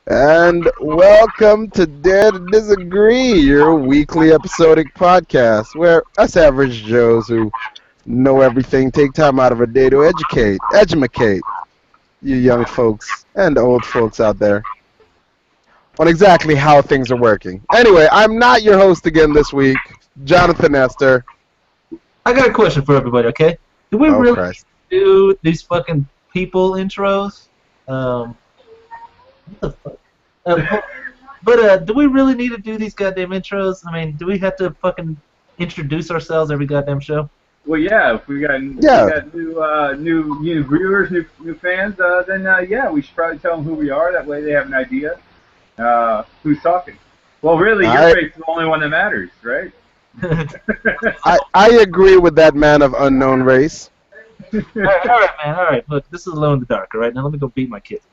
And welcome to Dare to Disagree, your weekly episodic podcast where us average Joes who know everything take time out of a day to educate you young folks and old folks out there on exactly how things are working. Anyway, I'm not your host again this week, Jonathan Esther. I got a question for everybody, okay? Do we really Christ. do these fucking people intros? What the fuck? Do we really need to do these goddamn intros? I mean, do we have to fucking introduce ourselves every goddamn show? Well, yeah. If we got new viewers, new fans, then yeah, we should probably tell them who we are. That way, they have an idea who's talking. Well, really, your face is the only one that matters, right? I agree with that man of unknown race. All right, man. All right. Look, this is Alone in the Dark. All right, now let me go beat my kids.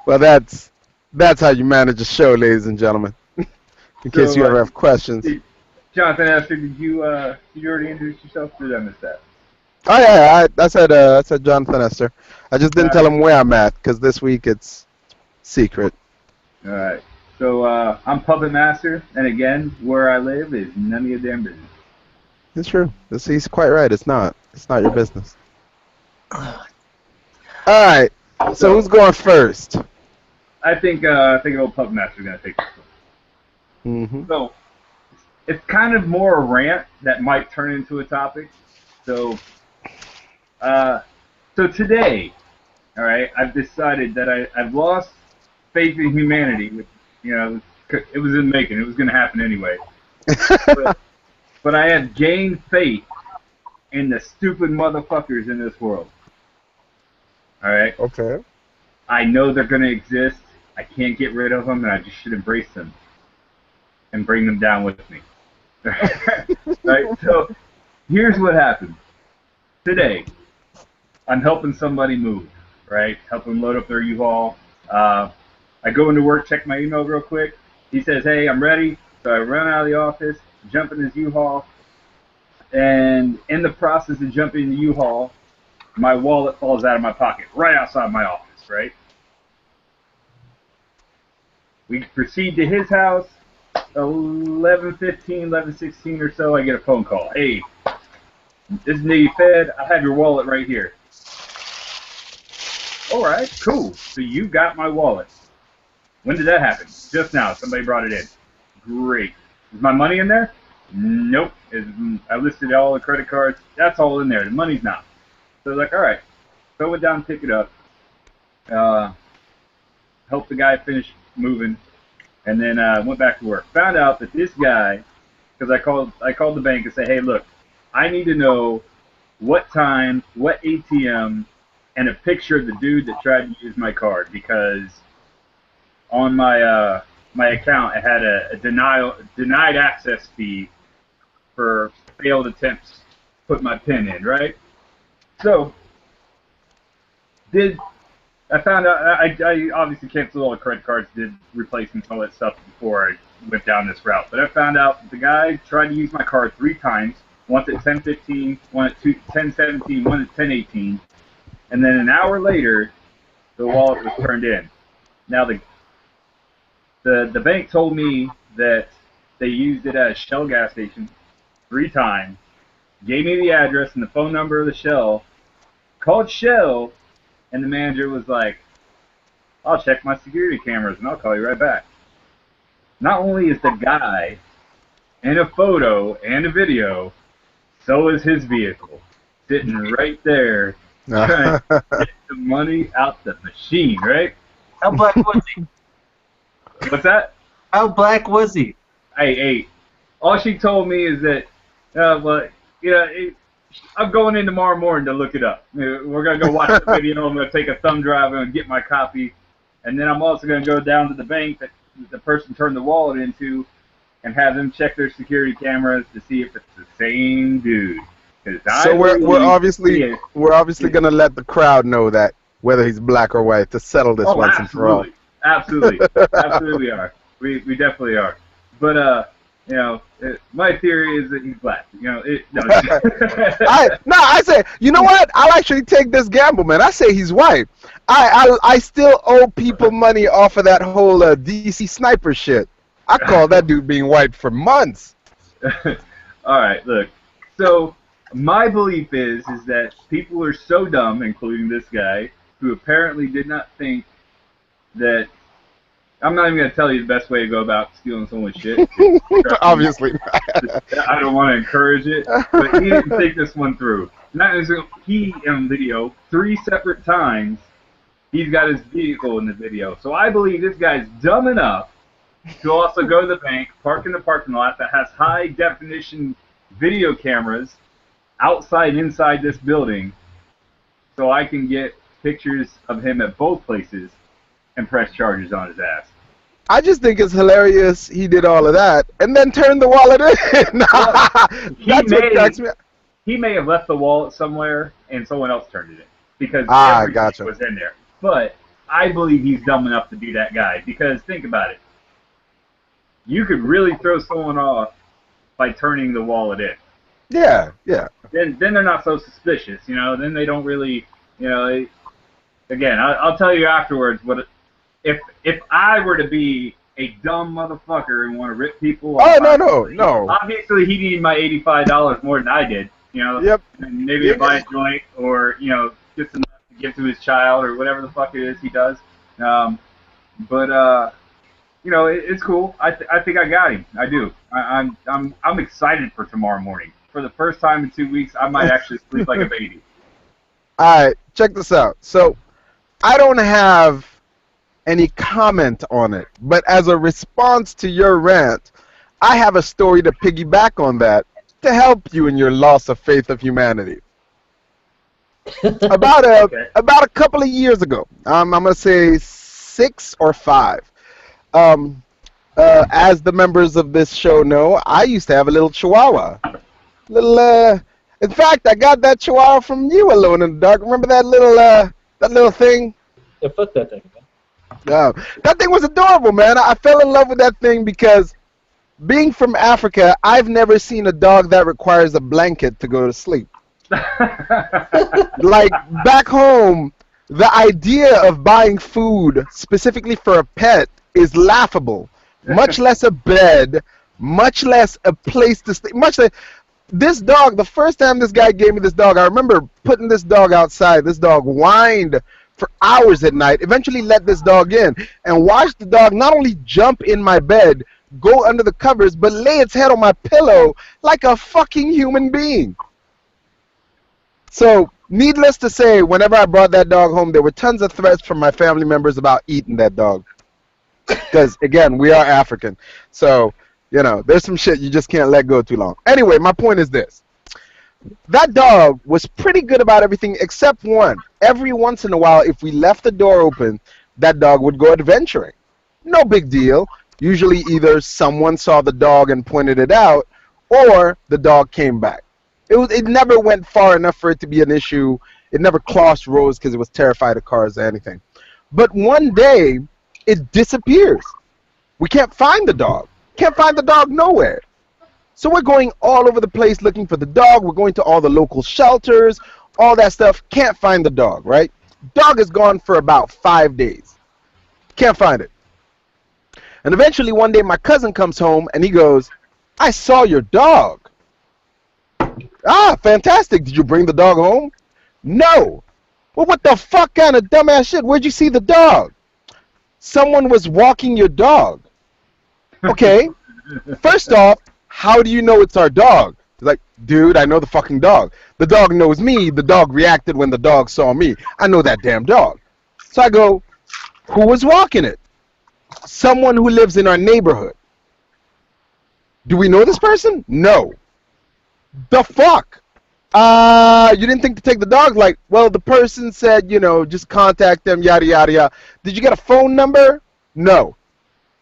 Well, that's how you manage a show, ladies and gentlemen. In case you ever have questions. Jonathan Esther, did you already introduce yourself? Did I miss that? Oh yeah, I said Jonathan Esther. I just didn't tell him where I'm at because this week it's secret. All right. So I'm Puppet Master, and again, where I live is none of your damn business. It's true. He's quite right. It's not your business. All right. So who's going first? I think old Puppet Master is gonna take this one. Mm-hmm. So it's kind of more a rant that might turn into a topic. So today, all right, I've decided that I've lost faith in humanity. Which, you know, it was in the making. It was going to happen anyway. but I have gained faith in the stupid motherfuckers in this world. All right? Okay. I know they're going to exist. I can't get rid of them, and I just should embrace them and bring them down with me. Right? So here's what happened. Today, I'm helping somebody move, right? Helping load up their U-Haul. I go into work, check my email real quick. He says, hey, I'm ready. So I run out of the office, jump in his U-Haul, and in the process of jumping in the U-Haul, my wallet falls out of my pocket right outside my office, right? We proceed to his house. 11:15, 11:16 or so, I get a phone call. Hey, this is Nitty Fed. I have your wallet right here. All right, cool. So you got my wallet. When did that happen? Just now. Somebody brought it in. Great. Is my money in there? Nope. I listed all the credit cards. That's all in there. The money's not. So I was like, all right. So I went down and picked it up. Helped the guy finish moving. And then went back to work. Found out that this guy, because I called the bank and said, hey, look, I need to know what time, what ATM, and a picture of the dude that tried to use my card, because on my my account it had a denied access fee for failed attempts to put my PIN in, right? So I found out I obviously canceled all the credit cards, did replacements, all that stuff before I went down this route. But I found out the guy tried to use my card 3 times. Once at 10:15, one at 10:17, one at 10:18, and then an hour later, the wallet was turned in. Now the bank told me that they used it at a Shell gas station 3 times, gave me the address and the phone number of the Shell, called Shell, and the manager was like, I'll check my security cameras and I'll call you right back. Not only is the guy in a photo and a video, so is his vehicle, sitting right there, trying to get the money out the machine, right? How black was he? What's that? How black was he? Hey, all she told me is that, I'm going in tomorrow morning to look it up. We're going to go watch the video. I'm going to take a thumb drive and get my copy. And then I'm also going to go down to the bank that the person turned the wallet into and have them check their security cameras to see if it's the same dude. So we're obviously going to let the crowd know that, whether he's black or white, to settle this once and for all. Absolutely are. We definitely are. But My theory is that he's black. No. I say, you know what? I'll actually take this gamble, man. I say he's white. I still owe people money off of that whole DC sniper shit. I call that dude being white for months. All right, look. So my belief is that people are so dumb, including this guy, who apparently did not think that. I'm not even going to tell you the best way to go about stealing someone's shit. Obviously. I don't want to encourage it, but he didn't think this one through. He, in video, 3 separate times, he's got his vehicle in the video. So I believe this guy's dumb enough to also go to the bank, park in the parking lot that has high-definition video cameras outside and inside this building, so I can get pictures of him at both places and press charges on his ass. I just think it's hilarious he did all of that and then turned the wallet in. That's what cracks me up. He may have left the wallet somewhere and someone else turned it in because gotcha. was in there. But I believe he's dumb enough to be that guy because think about it. You could really throw someone off by turning the wallet in. Yeah. Then they're not so suspicious, Then they don't really, Again, I'll tell you afterwards what. If I were to be a dumb motherfucker and want to rip people off, no. Obviously, he needed my $85 more than I did. Yep. And maybe to buy a joint or just enough to give to his child or whatever the fuck it is he does. It's cool. I think I got him. I do. I'm excited for tomorrow morning. For the first time in 2 weeks, I might actually sleep like a baby. All right, check this out. So, I don't have any comment on it, but as a response to your rant, I have a story to piggyback on that to help you in your loss of faith of humanity. About a couple of years ago, I'm gonna say 6 or 5. As the members of this show know, I used to have a little Chihuahua. In fact, I got that Chihuahua from you, Alone in the Dark. Remember that little thing? Yeah, fuck that thing, man. That thing was adorable, man. I fell in love with that thing because, being from Africa, I've never seen a dog that requires a blanket to go to sleep. Like, back home, the idea of buying food specifically for a pet is laughable. Much less a bed, much less a place to sleep, much less... This dog, the first time this guy gave me this dog, I remember putting this dog outside. This dog whined for hours at night, eventually let this dog in, and watched the dog not only jump in my bed, go under the covers, but lay its head on my pillow like a fucking human being. So, needless to say, whenever I brought that dog home, there were tons of threats from my family members about eating that dog. Because, again, we are African. So, there's some shit you just can't let go too long. Anyway, my point is this. That dog was pretty good about everything except one. Every once in a while, if we left the door open, that dog would go adventuring. No big deal. Usually either someone saw the dog and pointed it out, or the dog came back. It never went far enough for it to be an issue. It never crossed roads because it was terrified of cars or anything. But one day, it disappears. We can't find the dog. Can't find the dog nowhere. So we're going all over the place looking for the dog. We're going to all the local shelters, all that stuff. Can't find the dog, right? Dog is gone for about 5 days. Can't find it. And eventually one day my cousin comes home and he goes, I saw your dog. Ah, fantastic. Did you bring the dog home? No. Well, what the fuck kind of dumbass shit? Where'd you see the dog? Someone was walking your dog. Okay. First off, how do you know it's our dog? He's like, dude, I know the fucking dog. The dog knows me. The dog reacted when the dog saw me. I know that damn dog. So I go, who was walking it? Someone who lives in our neighborhood. Do we know this person? No. The fuck? You didn't think to take the dog? Like, well, the person said, just contact them, yada, yada, yada. Did you get a phone number? No.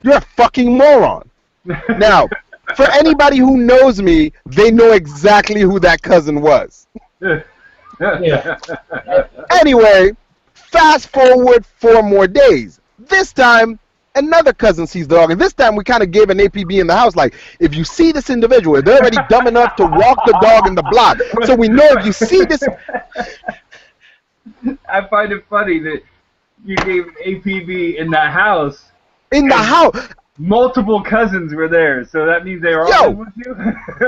You're a fucking moron. Now, for anybody who knows me, they know exactly who that cousin was. Yeah. Anyway, fast forward 4 more days. This time, another cousin sees the dog, and this time we kind of gave an APB in the house, like, if you see this individual, they're already dumb enough to walk the dog in the block, so we know if you see this. I find it funny that you gave an APB in the house. In the house. Multiple cousins were there, so that means they were all in with you?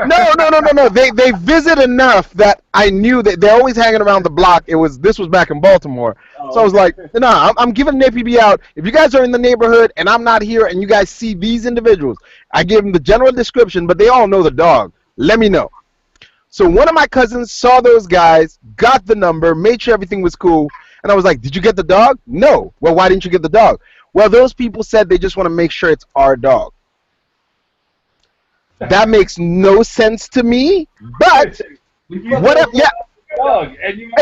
No. They visit enough that I knew that they're always hanging around the block. This was back in Baltimore. So I was like, I'm giving an APB out. If you guys are in the neighborhood and I'm not here and you guys see these individuals, I gave them the general description, but they all know the dog. Let me know. So one of my cousins saw those guys, got the number, made sure everything was cool, and I was like, did you get the dog? No. Well, why didn't you get the dog? Well, those people said they just want to make sure it's our dog. That makes no sense to me, but whatever. Yeah. Dog, and you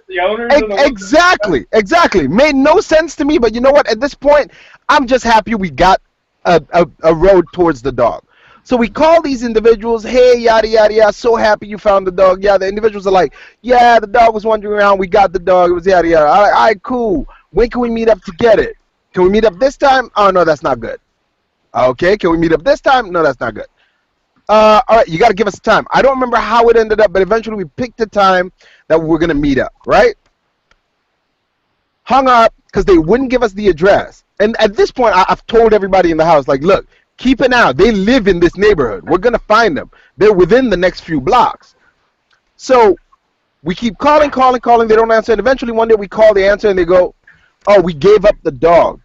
the owners Exactly. Made no sense to me, but you know what? At this point, I'm just happy we got a road towards the dog. So we call these individuals, hey, yada, yada, yada, so happy you found the dog. Yeah, the individuals are like, yeah, the dog was wandering around. We got the dog. It was yada, yada. All right, cool. When can we meet up to get it? Can we meet up this time? Oh, no, that's not good. Okay, can we meet up this time? No, that's not good. All right, you got to give us time. I don't remember how it ended up, but eventually we picked the time that we're going to meet up, right? Hung up because they wouldn't give us the address. And at this point, I've told everybody in the house, like, look, keep an eye out. They live in this neighborhood. We're going to find them. They're within the next few blocks. So we keep calling. They don't answer. And eventually one day we call, they answer, and they go, oh, we gave up the dog.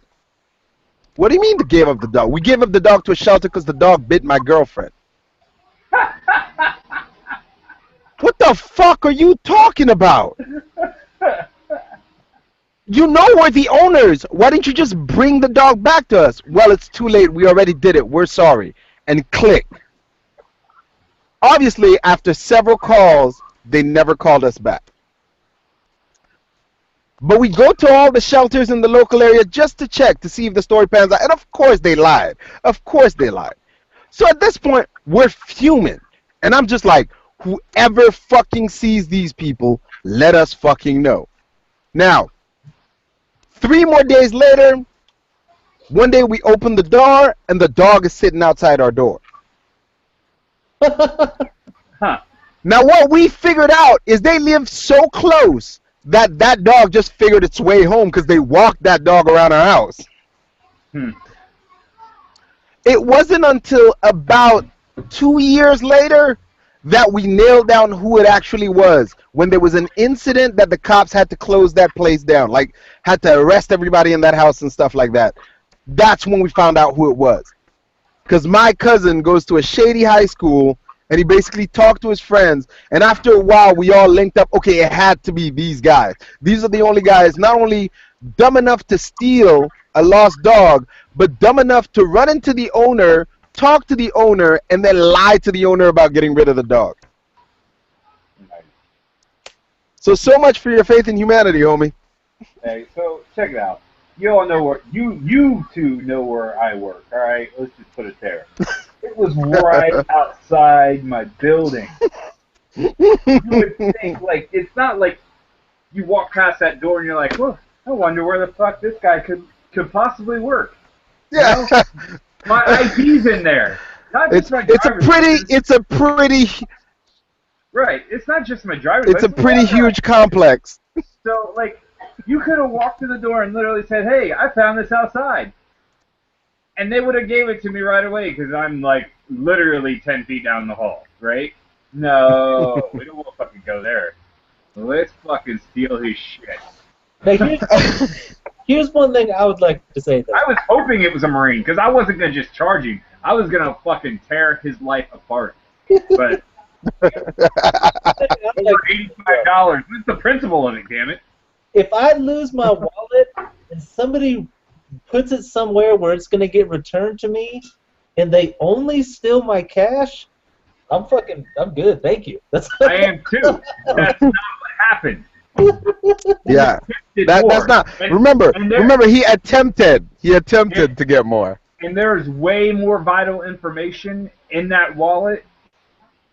What do you mean they gave up the dog? We gave up the dog to a shelter because the dog bit my girlfriend. What the fuck are you talking about? You know we're the owners. Why didn't you just bring the dog back to us? Well, it's too late. We already did it. We're sorry. And click. Obviously, after several calls, they never called us back. But we go to all the shelters in the local area just to check to see if the story pans out. And of course they lied. So at this point, we're fuming. And I'm just like, whoever fucking sees these people, let us fucking know. Now, 3 more days later, one day we open the door and the dog is sitting outside our door. Huh. Now what we figured out is they live so close that dog just figured its way home because they walked that dog around our house. It wasn't until about 2 years later that we nailed down who it actually was, when there was an incident that the cops had to close that place down, like had to arrest everybody in that house and stuff like that. That's when we found out who it was. Because my cousin goes to a shady high school, and he basically talked to his friends, and after a while we all linked up. Okay, it had to be these guys. These are the only guys not only dumb enough to steal a lost dog, but dumb enough to run into the owner, talk to the owner, and then lie to the owner about getting rid of the dog. So much for your faith in humanity, homie. Hey, so check it out. You all know where you two know where I work. All right, let's just put it there. It was right outside my building. You would think, like, it's not like you walk past that door and you're like, well, I wonder where the fuck this guy could possibly work. Yeah. You know? My ID's in there. Not just my it's a pretty right. It's not just my driver's It's a license. pretty huge complex. So, like, you could have walked to the door and literally said, hey, I found this outside. And they would have gave it to me right away because I'm, like, literally 10 feet down the hall, right? No, we don't want to fucking go there. Let's fucking steal his shit. Now, here's one thing I would like to say, though. I was hoping it was a Marine because I wasn't going to just charge him. I was going to fucking tear his life apart. But over $85. What's the principle of it, damn it? If I lose my wallet and somebody puts it somewhere where it's going to get returned to me and they only steal my cash, I'm good, thank you. I am too. That's not what happened. Yeah, that's not. Remember, he attempted to get more. And there's way more vital information in that wallet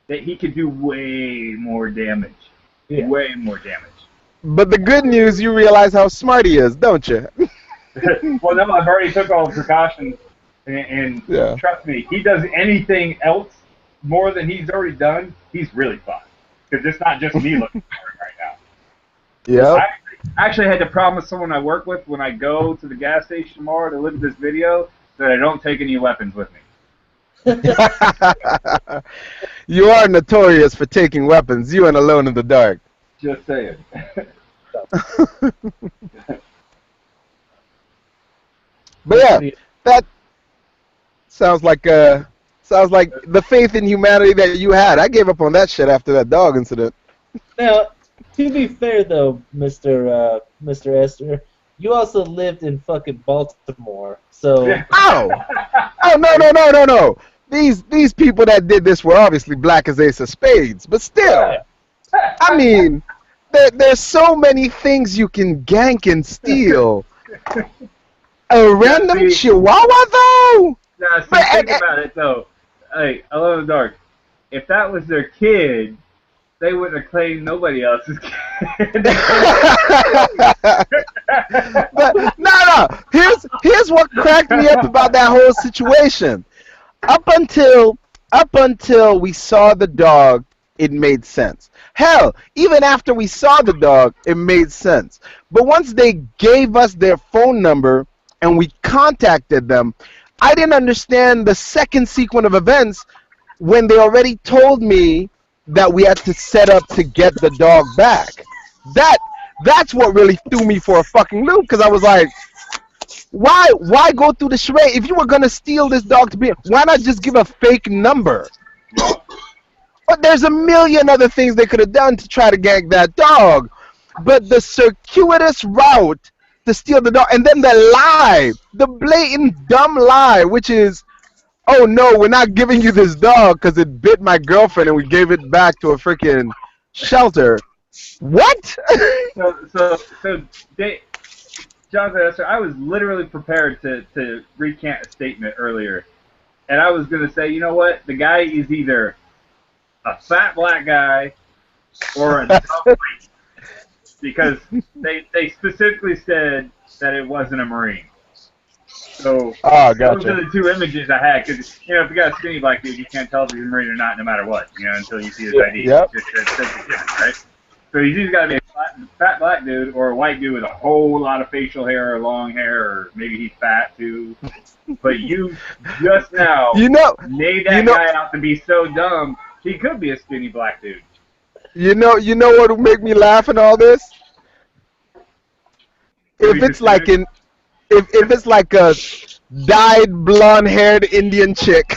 that he could do way more damage. Yeah. Way more damage. But the good news, you realize how smart he is, don't you? Well, no, I've already took all the precautions, and Yeah. trust me, he does anything else more than he's already done, he's really fun. Because it's not just me looking for him right now. Yep. I actually had to promise someone I work with when I go to the gas station tomorrow to look at this video that I don't take any weapons with me. You are notorious for taking weapons. You and Alone in the Dark. Just saying. But yeah, that sounds like the faith in humanity that you had. I gave up on that shit after that dog incident. Now, to be fair though, Mr. Esther, you also lived in fucking Baltimore, so Oh no. These people that did this were obviously black as ace of spades, but still, I mean, there's so many things you can gank and steal. A random chihuahua though. Now, see, think about it though. Hey, Alone in the Dark. If that was their kid, they wouldn't have claimed nobody else's kid. But no. Here's what cracked me up about that whole situation. Up until we saw the dog, it made sense. Hell, even after we saw the dog, it made sense. But once they gave us their phone number and we contacted them, I didn't understand the second sequence of events when they already told me that we had to set up to get the dog back. That's what really threw me for a fucking loop, because I was like, why go through the charade? If you were gonna steal this dog to be, why not just give a fake number? But there's a million other things they could have done to try to gag that dog. But the circuitous route to steal the dog, and then the blatant dumb lie, which is, oh no, we're not giving you this dog because it bit my girlfriend and we gave it back to a freaking shelter. What? So Jonathan Esther, I was literally prepared to recant a statement earlier. And I was going to say, you know what? The guy is either a fat black guy or a dumb freak. Because they specifically said that it wasn't a Marine. So gotcha. Those are the two images I had. Because, you know, if you got a skinny black dude, you can't tell if he's a Marine or not, no matter what, you know, until you see his ID. Yep. It's right? So he's either got to be a fat black dude or a white dude with a whole lot of facial hair or long hair, or maybe he's fat too. But you just now made that guy out to be so dumb, he could be a skinny black dude. You know what would make me laugh in all this? If it's like a dyed blonde-haired Indian chick,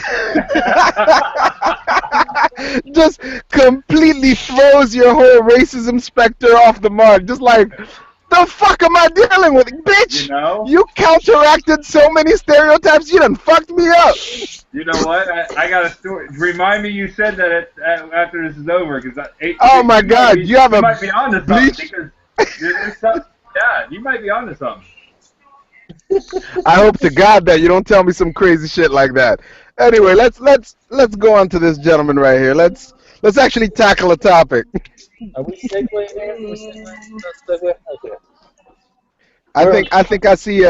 just completely throws your whole racism specter off the mark. Just like, the fuck am I dealing with, bitch? You counteracted so many stereotypes. You done fucked me up. You know what? I got a story. Remind me you said that after this is over, because oh my God, you might be onto something. Because yeah, you might be onto something. I hope to God that you don't tell me some crazy shit like that. Anyway, let's go on to this gentleman right here. Let's actually tackle a topic. Are we segueing there? Okay. I think I see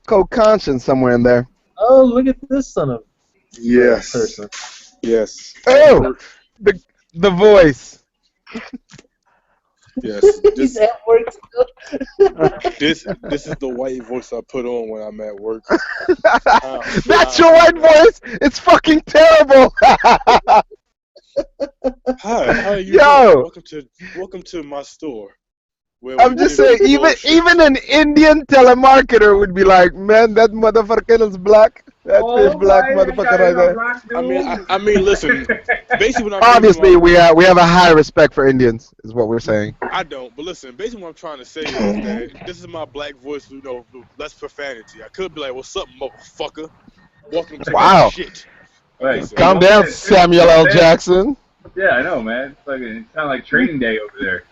co-conscience somewhere in there. Oh, look at this son of Yes. person. Yes. Oh, the voice. Yes. He's at work still. This is the white voice I put on when I'm at work. That's your white voice. It's fucking terrible. Hi, how are you doing? Welcome to my store. I'm just saying, even an Indian telemarketer would be like, man, that motherfucker is black. That is black motherfucker right there. I mean, listen. Basically, what I'm obviously we have a high respect for Indians, is what we're saying. I don't, but listen. Basically, what I'm trying to say is that this is my black voice. You know, less profanity. I could be like, "What's up, motherfucker? Welcome to my shit." Right. Calm down, Samuel L. Jackson. Yeah, I know, man. It sounds like training day over there.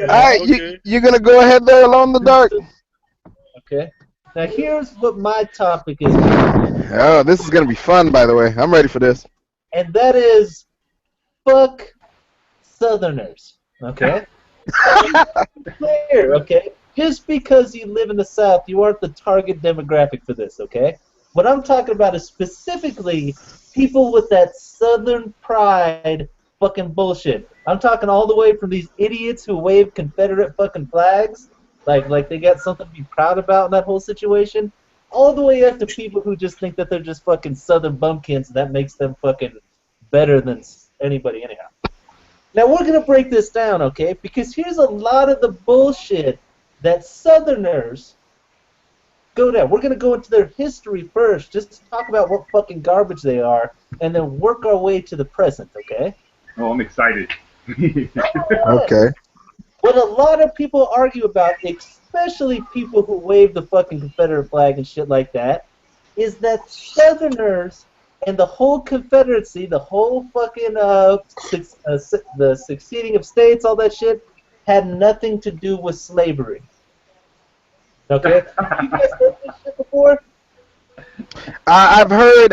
Alright, you're gonna go ahead there, Alone in the Dark. Okay. Now here's what my topic is. Oh, this is gonna be fun, by the way. I'm ready for this. and that is fuck Southerners. Okay? Clear, okay? Just because you live in the South, you aren't the target demographic for this, okay? What I'm talking about is specifically people with that Southern pride fucking bullshit. I'm talking all the way from these idiots who wave Confederate fucking flags, like they got something to be proud about in that whole situation, all the way up to people who just think that they're just fucking Southern bumpkins and that makes them fucking better than anybody anyhow. Now we're gonna break this down, okay? Because here's a lot of the bullshit that Southerners go down. We're gonna go into their history first, just to talk about what fucking garbage they are, and then work our way to the present, okay? Oh, I'm excited. Okay. What a lot of people argue about, especially people who wave the fucking Confederate flag and shit like that, is that Southerners and the whole Confederacy, the whole fucking the succeeding of states, all that shit, had nothing to do with slavery. Okay, you guys heard this shit before? I've heard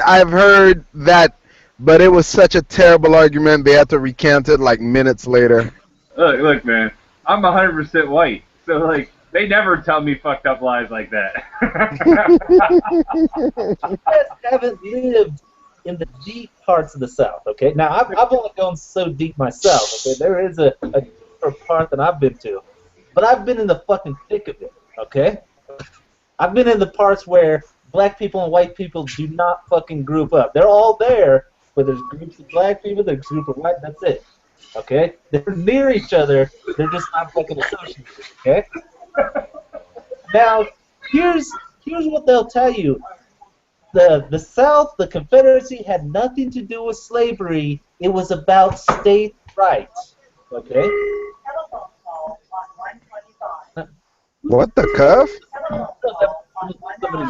that, but it was such a terrible argument they had to recant it like minutes later. Look, man. I'm 100% white, so like they never tell me fucked up lies like that. You guys haven't lived in the deep parts of the South, okay? Now, I've only gone so deep myself, okay? There is a deeper part than I've been to. But I've been in the fucking thick of it, okay? I've been in the parts where black people and white people do not fucking group up. They're all there, but there's groups of black people, there's groups of white, that's it. Okay? They're near each other, they're just not fucking associated, okay? Now, here's what they'll tell you. The South, the Confederacy, had nothing to do with slavery. It was about state rights. Okay? What the cuff?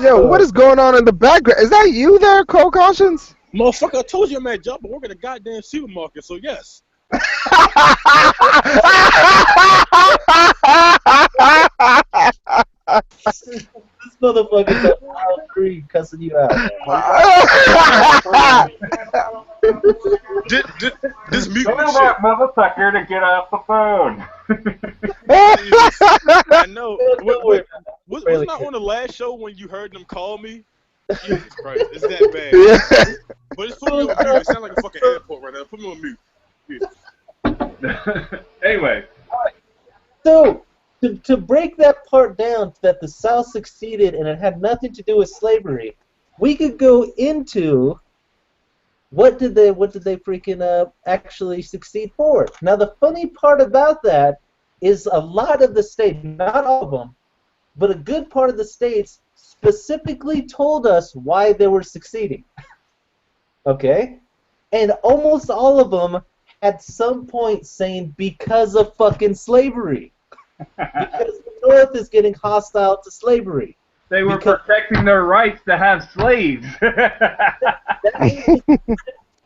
Yo, what is going on in the background? Is that you there, Cole Cautions? Motherfucker, I told you I'm at job, but work at a goddamn supermarket, so yes. This motherfucker's a wild breed cussing you out. This mute Tell shit. that motherfucker to get off the phone. I know. Was not on the last show when you heard them call me? Jesus Christ, it's that bad. Yeah. But just put me on mute. It sounds like a fucking airport right now. Put me on mute. Anyway. So, to break that part down, that the South succeeded and it had nothing to do with slavery, we could go into what did they freaking actually succeed for. Now, the funny part about that is a lot of the states, not all of them, but a good part of the states specifically told us why they were succeeding. Okay? And almost all of them at some point saying because of fucking slavery. Because the North is getting hostile to slavery. They were protecting their rights to have slaves. That means the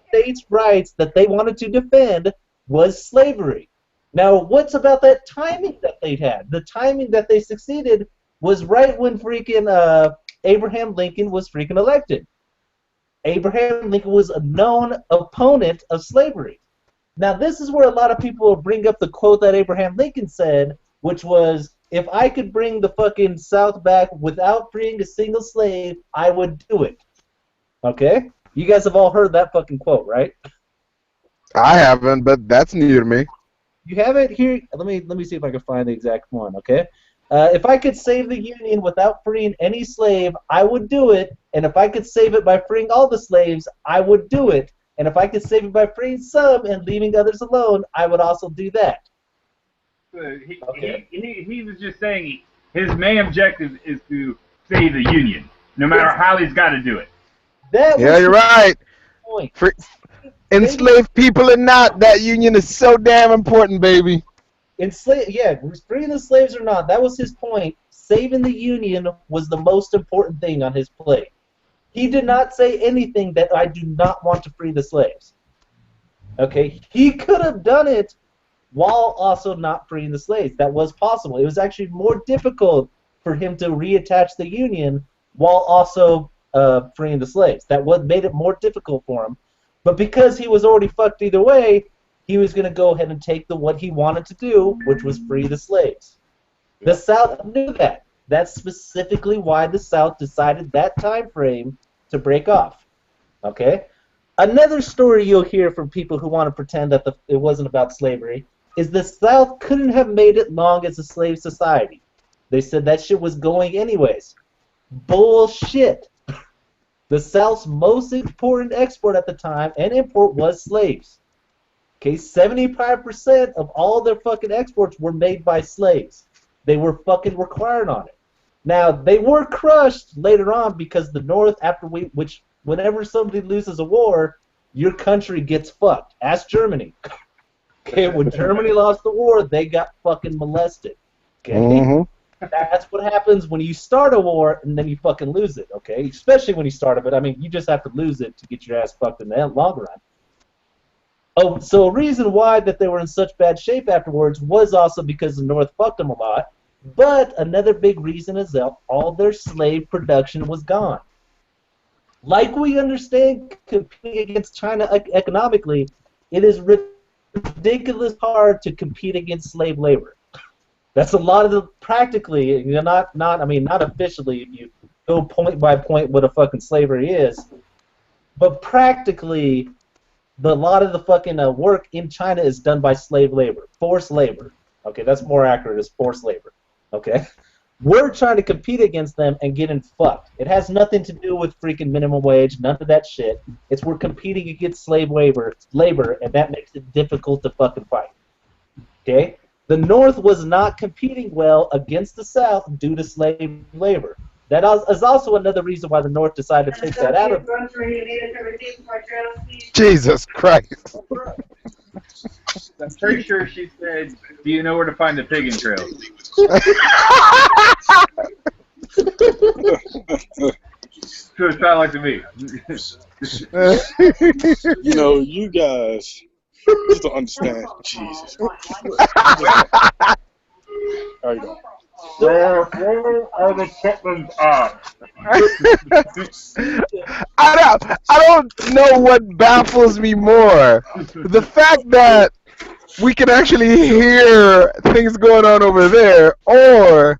states' rights that they wanted to defend was slavery. Now, what's about that timing that they had? The timing that they succeeded was right when freaking Abraham Lincoln was freaking elected. Abraham Lincoln was a known opponent of slavery. Now, this is where a lot of people will bring up the quote that Abraham Lincoln said, which was, if I could bring the fucking South back without freeing a single slave, I would do it. Okay? You guys have all heard that fucking quote, right? I haven't, but that's new to me. You have it here. Let me see if I can find the exact one, okay? If I could save the Union without freeing any slave, I would do it. And if I could save it by freeing all the slaves, I would do it. And if I could save it by freeing some and leaving others alone, I would also do that. He was just saying his main objective is to save the Union, no matter how he's got to do it. Yeah, you're right. Point. For enslaved people or not, that union is so damn important, baby. Freeing the slaves or not, that was his point. Saving the Union was the most important thing on his plate. He did not say anything that I do not want to free the slaves. Okay? He could have done it while also not freeing the slaves. That was possible. It was actually more difficult for him to reattach the Union while also freeing the slaves. That made it more difficult for him. But because he was already fucked either way, he was going to go ahead and take what he wanted to do, which was free the slaves. The South knew that. That's specifically why the South decided that time frame to break off. Okay? Another story you'll hear from people who want to pretend that it wasn't about slavery is the South couldn't have made it long as a slave society. They said that shit was going anyways. Bullshit. The South's most important export at the time and import was slaves. Okay, 75% of all their fucking exports were made by slaves. They were fucking required on it. Now, they were crushed later on because the North, whenever somebody loses a war, your country gets fucked. Ask Germany. Okay, when Germany lost the war, they got fucking molested. Okay? Mm-hmm. That's what happens when you start a war and then you fucking lose it, okay? Especially when you start it, but I mean, you just have to lose it to get your ass fucked in the long run. Oh, so a reason why that they were in such bad shape afterwards was also because the North fucked them a lot, but another big reason is that all their slave production was gone. Like we understand competing against China economically, it is ridiculous hard to compete against slave labor. That's a lot of the practically, not officially. You go point by point what a fucking slavery is, but practically, a lot of the fucking work in China is done by slave labor, forced labor. Okay, that's more accurate. Is forced labor. Okay, we're trying to compete against them and getting fucked. It has nothing to do with freaking minimum wage, none of that shit. It's we're competing against slave labor, and that makes it difficult to fucking fight. Okay. The North was not competing well against the South due to slave labor. That is also another reason why the North decided to take that out of Jesus Christ. I'm pretty sure she said, do you know where to find the piggin trail? So it sounded like to me. You know, you guys just don't understand. Jesus. How you doing? Where are the chitlins at? I don't know what baffles me more. The fact that we can actually hear things going on over there, or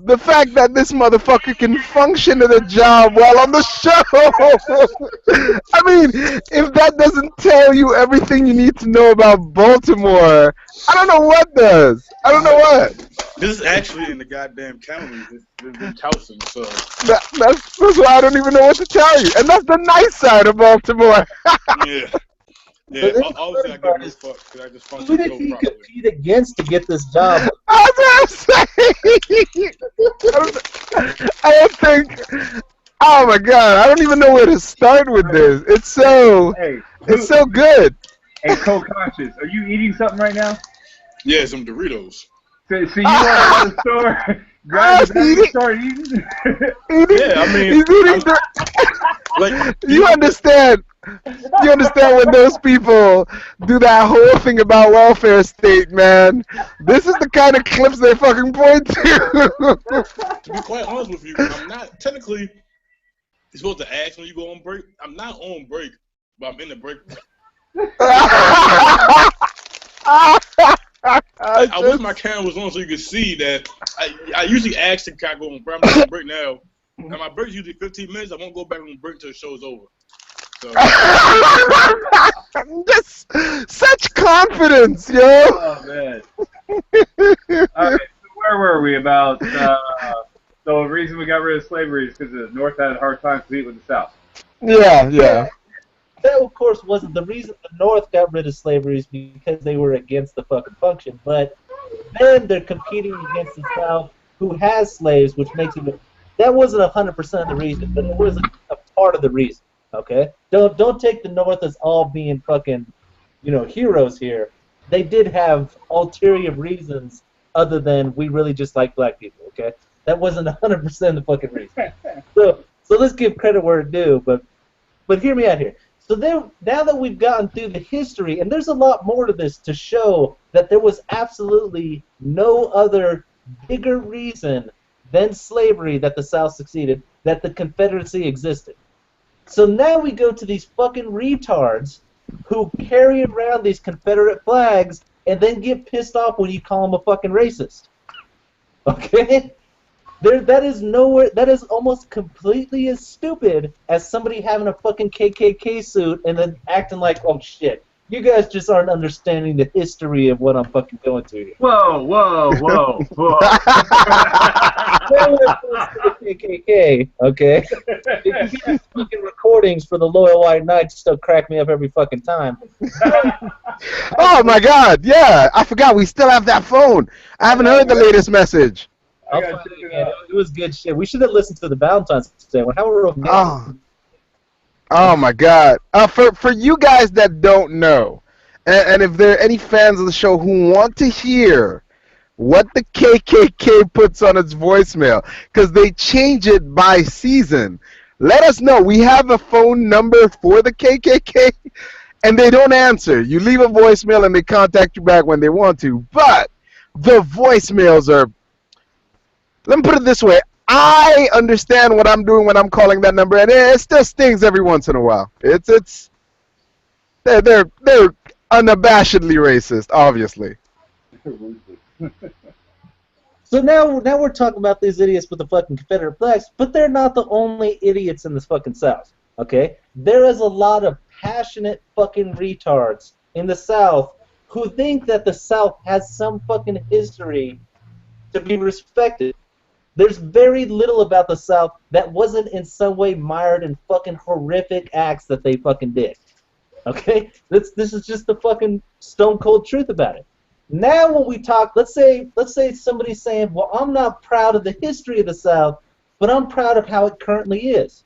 the fact that this motherfucker can function at a job while on the show. I mean, if that doesn't tell you everything you need to know about Baltimore, I don't know what does. I don't know what. This is actually in the goddamn county. This is in Towson, so. That's why I don't even know what to tell you. And that's the nice side of Baltimore. Yeah. Yeah, obviously I give no fuck because I just function Who so did he properly. compete against to get this job? I don't think. Oh my god! I don't even know where to start with this. It's so good. Hey, co-conscious, are you eating something right now? Yeah, some Doritos. So you want to go to the store, grab the bag and start eating? Yeah, I mean, he's eating like you understand? You understand when those people do that whole thing about welfare state, man? This is the kind of clips they fucking point to. To be quite honest with you, I'm not technically. You're supposed to ask when you go on break. I'm not on break, but I'm in the break. I wish my camera was on so you could see that. I usually ask to kind of go on break. I'm not on break now. And my break's usually 15 minutes. I won't go back on break until the show's over. So. Just such confidence, yo. Oh man. All right, so where were we about? So the reason we got rid of slavery is because the North had a hard time competing with the South. Yeah. That, of course, wasn't the reason the North got rid of slavery is because they were against the fucking function. But then they're competing against the South, who has slaves, which makes it. That wasn't 100% of the reason, but it was a part of the reason. Okay, don't take the North as all being fucking, heroes here. They did have ulterior reasons other than we really just like black people. Okay, that wasn't 100% the fucking reason. So let's give credit where it's due. But hear me out here. So now that we've gotten through the history, and there's a lot more to this to show that there was absolutely no other bigger reason than slavery that the South succeeded, that the Confederacy existed. So now we go to these fucking retards who carry around these Confederate flags and then get pissed off when you call them a fucking racist. Okay? That is nowhere. That is almost completely as stupid as somebody having a fucking KKK suit and then acting like, oh shit, you guys just aren't understanding the history of what I'm fucking going through here. Whoa, whoa, whoa, whoa. No offense to the KKK, okay? If you get fucking recordings for the Loyal White Knights, still crack me up every fucking time. Oh my God! Yeah, I forgot we still have that phone. I haven't heard the latest message. I I'll gotta find check it it again. out. It was good shit. We should have listened to the Valentine's Day one. How romantic. Oh, oh my God! For you guys that don't know, and if there are any fans of the show who want to hear what the KKK puts on its voicemail, because they change it by season, let us know. We have a phone number for the KKK, and they don't answer. You leave a voicemail, and they contact you back when they want to. But the voicemails are. Let me put it this way. I understand what I'm doing when I'm calling that number, and it still stings every once in a while. They're unabashedly racist, obviously. So now we're talking about these idiots with the fucking Confederate flags, but they're not the only idiots in this fucking South, okay? There is a lot of passionate fucking retards in the South who think that the South has some fucking history to be respected. There's very little about the South that wasn't in some way mired in fucking horrific acts that they fucking did. Okay? This is just the fucking stone cold truth about it. Now when we talk, let's say somebody's saying, well, I'm not proud of the history of the South, but I'm proud of how it currently is.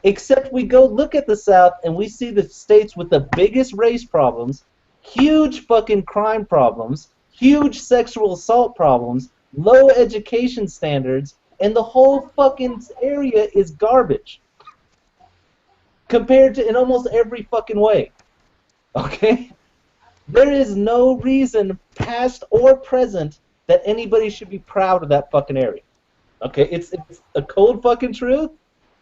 Except we go look at the South and we see the states with the biggest race problems, huge fucking crime problems, huge sexual assault problems, low education standards, and the whole fucking area is garbage. Compared to in almost every fucking way. Okay? There is no reason, past or present, that anybody should be proud of that fucking area. Okay? It's a cold fucking truth.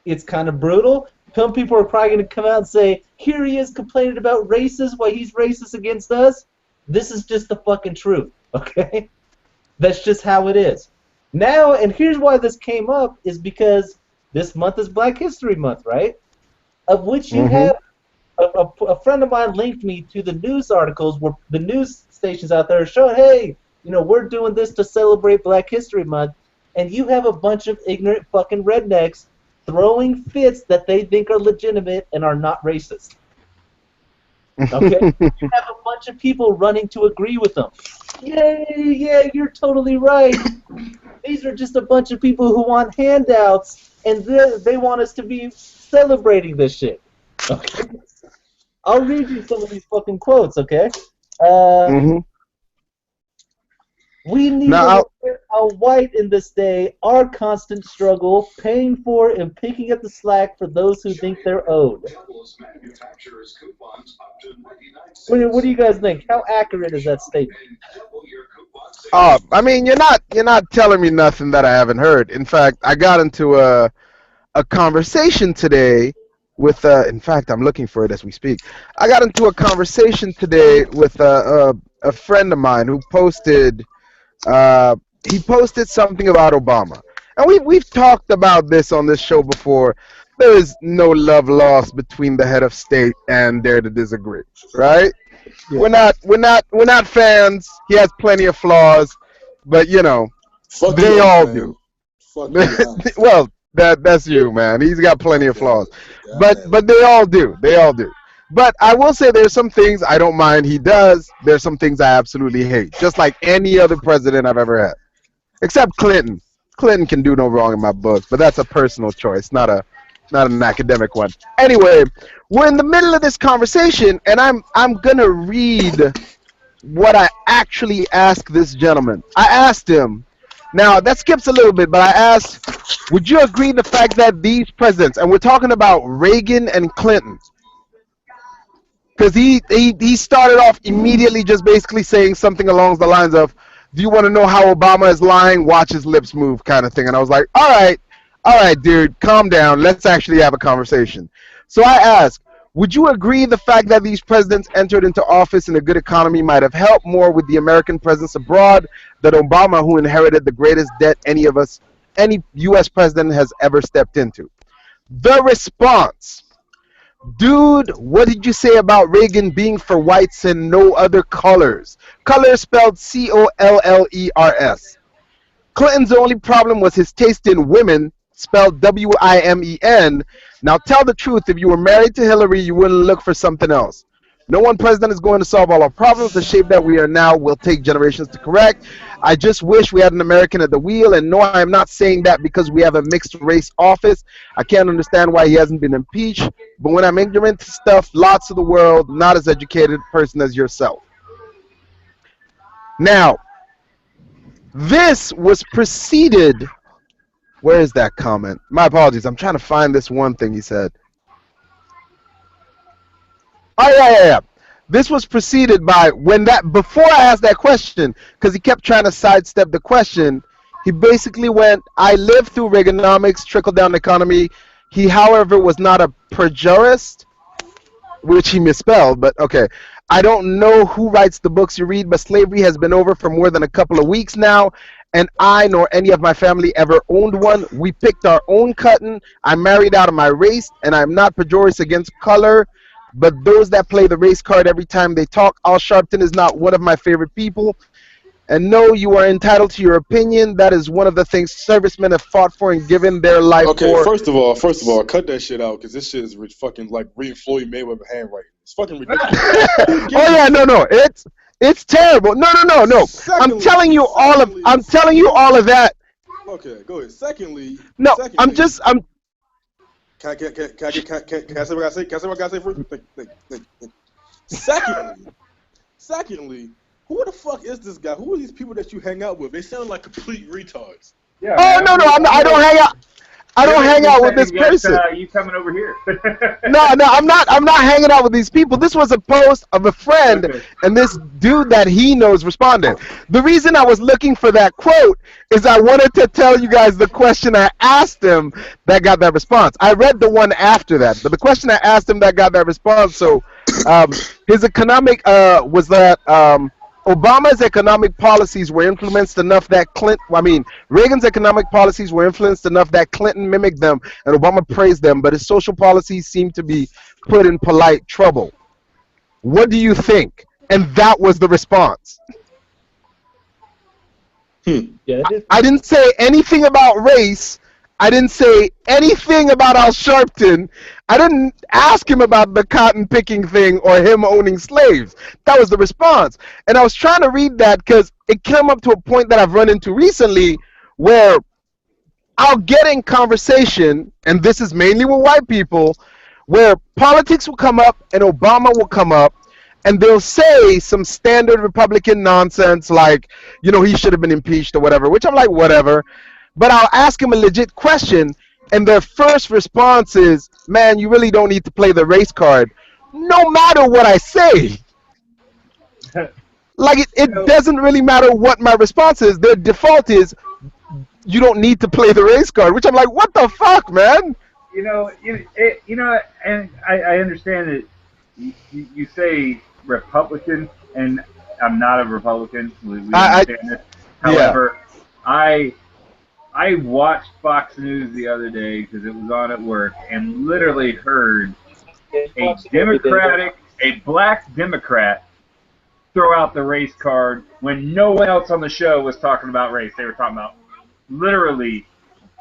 It's kind of brutal. Some people are probably going to come out and say, here he is complaining about races while he's racist against us. This is just the fucking truth. Okay? That's just how it is. Now, and here's why this came up, is because this month is Black History Month, right? Of which you have a friend of mine linked me to the news articles where the news stations out there are showing, hey, we're doing this to celebrate Black History Month, and you have a bunch of ignorant fucking rednecks throwing fits that they think are legitimate and are not racist. Okay? You have a bunch of people running to agree with them. Yay, yeah, you're totally right. These are just a bunch of people who want handouts, and they want us to be celebrating this shit. Okay? I'll read you some of these fucking quotes, okay? We need a white in this day, our constant struggle, paying for and picking up the slack for those who think they're owed. What do you guys think? How accurate is that statement? I mean, you're not telling me nothing that I haven't heard. In fact, I got into a conversation today with in fact, I'm looking for it as we speak. I got into a conversation today with a friend of mine who posted he posted something about Obama. And we've talked about this on this show before. There is no love lost between the head of state and Dare to Disagree, right? Yeah. We're not fans. He has plenty of flaws, but Fuck they you, all man. do. Fuck you, Well, that's you, man. He's got plenty of flaws, but they all do. They all do. But I will say there's some things I don't mind he does. There's some things I absolutely hate, just like any other president I've ever had, except Clinton. Clinton can do no wrong in my book, but that's a personal choice, not an academic one. Anyway, we're in the middle of this conversation, and I'm gonna read what I actually asked this gentleman. I asked him. Now that skips a little bit, but I asked, would you agree the fact that these presidents, and we're talking about Reagan and Clinton, because he started off immediately just basically saying something along the lines of, do you want to know how Obama is lying? Watch his lips move, kind of thing. And I was like, all right, dude, calm down. Let's actually have a conversation. So I ask, would you agree the fact that these presidents entered into office in a good economy might have helped more with the American presence abroad than Obama, who inherited the greatest debt any U.S. president has ever stepped into? The response, dude, what did you say about Reagan being for whites and no other colors? Color spelled Collers. Clinton's only problem was his taste in women, spelled Wimen. Now tell the truth, if you were married to Hillary, you wouldn't look for something else. No one president is going to solve all our problems. The shape that we are now will take generations to correct. I just wish we had an American at the wheel. And no, I am not saying that because we have a mixed race office. I can't understand why he hasn't been impeached. But when I'm ignorant to stuff, lots of the world, not as educated person as yourself. Now, this was preceded. Where is that comment? My apologies. I'm trying to find this one thing he said. Oh, yeah. This was preceded by before I asked that question, because he kept trying to sidestep the question, he basically went, I lived through Reaganomics, trickle-down economy. He, however, was not a purist, which he misspelled, but okay. I don't know who writes the books you read, but slavery has been over for more than a couple of weeks now, and I nor any of my family ever owned one. We picked our own cotton. I married out of my race, and I'm not prejudiced against color, but those that play the race card every time they talk, Al Sharpton is not one of my favorite people. And no, you are entitled to your opinion. That is one of the things servicemen have fought for and given their life for. Okay, first of all, cut that shit out because this shit is fucking like reading Floyd Mayweather handwriting. It's fucking ridiculous. Oh yeah, no, it's terrible. No. I'm telling you all of that. Okay, go ahead. Secondly, no, I'm. Can I say what I say? Can I say what I gotta say first? Secondly, who the fuck is this guy? Who are these people that you hang out with? They sound like complete retards. Yeah, oh no, I don't hang out. I don't hang out with this person. You coming over here? No, I'm not hanging out with these people. This was a post of a friend, okay. And this dude that he knows responded. The reason I was looking for that quote is I wanted to tell you guys the question I asked him that got that response. I read the one after that, but the question I asked him that got that response. So, his economic was that. Obama's economic policies were influenced enough that Reagan's economic policies were influenced enough that Clinton mimicked them and Obama praised them, but his social policies seemed to be put in polite trouble. What do you think? And that was the response. Yeah, I didn't say anything about race. I didn't say anything about Al Sharpton. I didn't ask him about the cotton picking thing or him owning slaves. That was the response. And I was trying to read that because it came up to a point that I've run into recently where I'll get in conversation, and this is mainly with white people, where politics will come up and Obama will come up, and they'll say some standard Republican nonsense like, he should have been impeached or whatever, which I'm like, whatever. But I'll ask him a legit question, and their first response is, man, you really don't need to play the race card, no matter what I say. Like, it doesn't really matter what my response is. Their default is, you don't need to play the race card, which I'm like, what the fuck, man? And I understand that you say Republican, and I'm not a Republican. We understand this. However, yeah. I watched Fox News the other day because it was on at work and literally heard a black Democrat throw out the race card when no one else on the show was talking about race. They were talking about literally